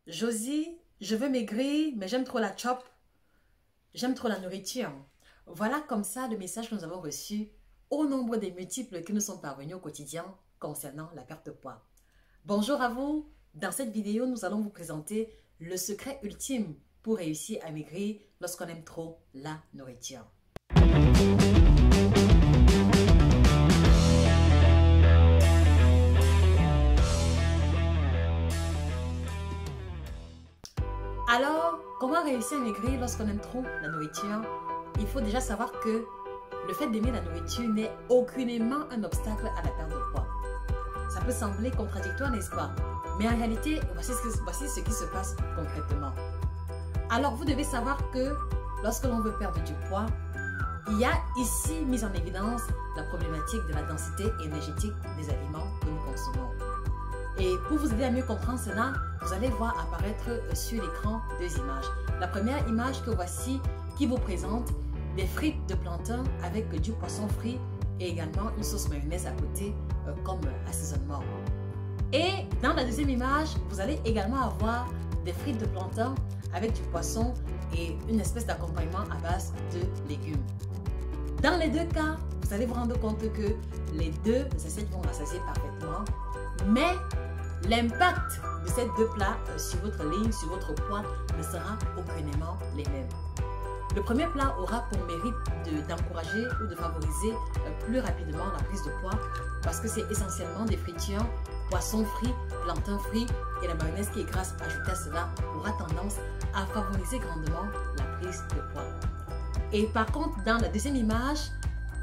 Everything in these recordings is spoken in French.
Josie, je veux maigrir, mais j'aime trop la chop. J'aime trop la nourriture. Voilà comme ça le message que nous avons reçu au nombre des multiples qui nous sont parvenus au quotidien concernant la perte de poids. Bonjour à vous. Dans cette vidéo, nous allons vous présenter le secret ultime pour réussir à maigrir lorsqu'on aime trop la nourriture. Alors, comment réussir à maigrir lorsqu'on aime trop la nourriture? Il faut déjà savoir que le fait d'aimer la nourriture n'est aucunement un obstacle à la perte de poids. Ça peut sembler contradictoire, n'est-ce pas? Mais en réalité, voici ce qui se passe concrètement. Alors, vous devez savoir que lorsque l'on veut perdre du poids, il y a ici mise en évidence la problématique de la densité énergétique des aliments que nous consommons. Et pour vous aider à mieux comprendre cela, vous allez voir apparaître sur l'écran deux images. La première image que voici qui vous présente des frites de plantain avec du poisson frit et également une sauce mayonnaise à côté comme assaisonnement. Et dans la deuxième image, vous allez également avoir des frites de plantain avec du poisson et une espèce d'accompagnement à base de légumes. Dans les deux cas, vous allez vous rendre compte que les deux assiettes vont rassasier parfaitement, mais l'impact de ces deux plats sur votre ligne, sur votre poids, ne sera aucunement les mêmes. Le premier plat aura pour mérite d'encourager ou de favoriser plus rapidement la prise de poids parce que c'est essentiellement des fritures, poisson frit, plantain frit et la mayonnaise qui est grasse ajoutée à cela aura tendance à favoriser grandement la prise de poids. Et par contre, dans la deuxième image,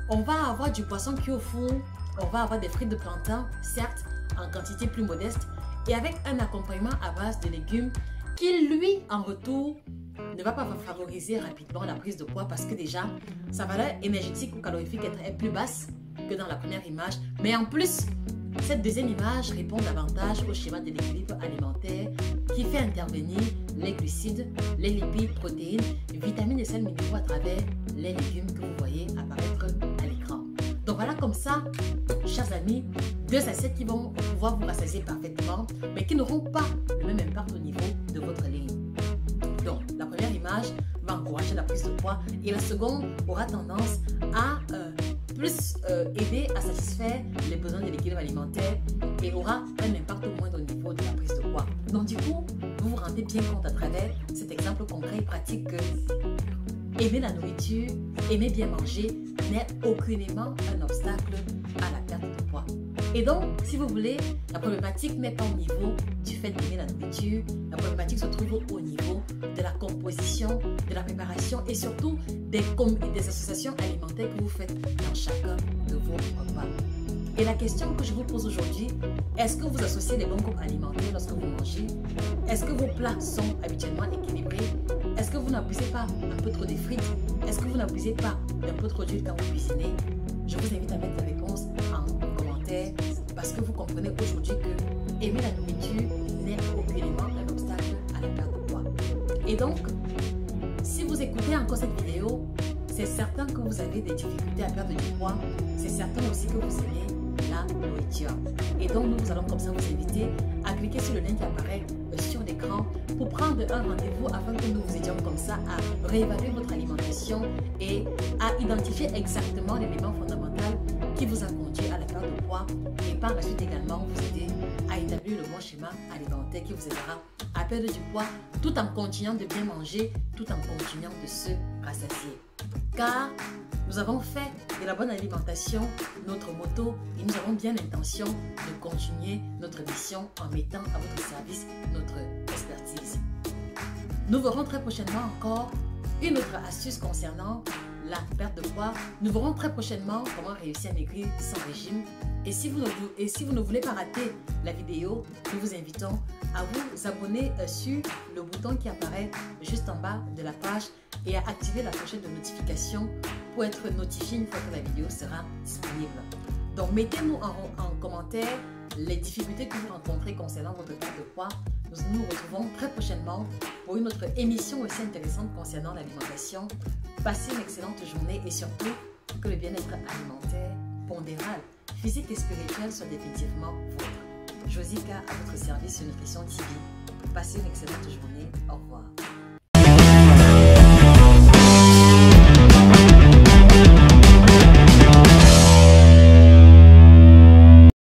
on va avoir du poisson cuit au four, on va avoir des frites de plantain, certes, en quantité plus modeste et avec un accompagnement à base de légumes qui, lui, en retour, ne va pas favoriser rapidement la prise de poids parce que déjà, sa valeur énergétique ou calorifique est plus basse que dans la première image. Mais en plus, cette deuxième image répond davantage au schéma de l'équilibre alimentaire qui fait intervenir les glucides, les lipides, protéines, vitamines et sels minéraux à travers les légumes que vous voyez apparaître à l'écran. Donc voilà comme ça, chers amis, deux assiettes qui vont pouvoir vous rassasier parfaitement, mais qui n'auront pas le même impact au niveau de votre ligne. Donc, la première image va encourager la prise de poids et la seconde aura tendance à plus aider à satisfaire les besoins de l'équilibre alimentaire et aura un impact moindre au niveau de la prise de poids. Donc, du coup, vous vous rendez bien compte à travers cet exemple concret et pratique que aimer la nourriture, aimer bien manger n'est aucunement un obstacle à la perte de poids. Et donc, si vous voulez, la problématique n'est pas au niveau du fait d'aimer la nourriture, la problématique se trouve au niveau de la composition, de la préparation et surtout des associations alimentaires que vous faites dans chacun de vos repas. Et la question que je vous pose aujourd'hui, est-ce que vous associez les bons groupes alimentaires lorsque vous mangez? Est-ce que vos plats sont habituellement équilibrés? Est-ce que vous n'abusez pas un peu trop des frites? Est-ce que vous n'abusez pas d'un peu trop d'huile quand vous cuisinez? Je vous invite à mettre la réponse en commentaire parce que vous comprenez aujourd'hui que aimer la nourriture n'est aucunement un obstacle à la perte de poids. Et donc, si vous écoutez encore cette vidéo, c'est certain que vous avez des difficultés à perdre du poids. C'est certain aussi que vous aimez la nourriture. Et donc, nous allons comme ça vous inviter à cliquer sur le lien qui apparaît sur l'écran pour prendre un rendez-vous afin que nous vous aidions comme ça à réévaluer votre alimentation et à identifier exactement l'élément fondamental qui vous a conduit à la perte de poids et par la suite également vous aider à établir le bon schéma alimentaire qui vous aidera à perdre du poids tout en continuant de bien manger, tout en continuant de se rassasier. Car nous avons fait de la bonne alimentation notre motto et nous avons bien l'intention de continuer notre mission en mettant à votre service notre expertise. Nous verrons très prochainement encore une autre astuce concernant la perte de poids. Nous verrons très prochainement comment réussir à maigrir sans régime. Et si vous ne voulez pas rater la vidéo, nous vous invitons à vous abonner sur le bouton qui apparaît juste en bas de la page et à activer la clochette de notification pour être notifié une fois que la vidéo sera disponible. Donc, mettez-nous en commentaire les difficultés que vous rencontrez concernant votre perte de poids. Nous nous retrouvons très prochainement pour une autre émission aussi intéressante concernant l'alimentation. Passez une excellente journée et surtout que le bien-être alimentaire, pondéral, physique et spirituel soit définitivement vôtre. Josie K à votre service sur Nutrition TV. Passez une excellente journée. Au revoir.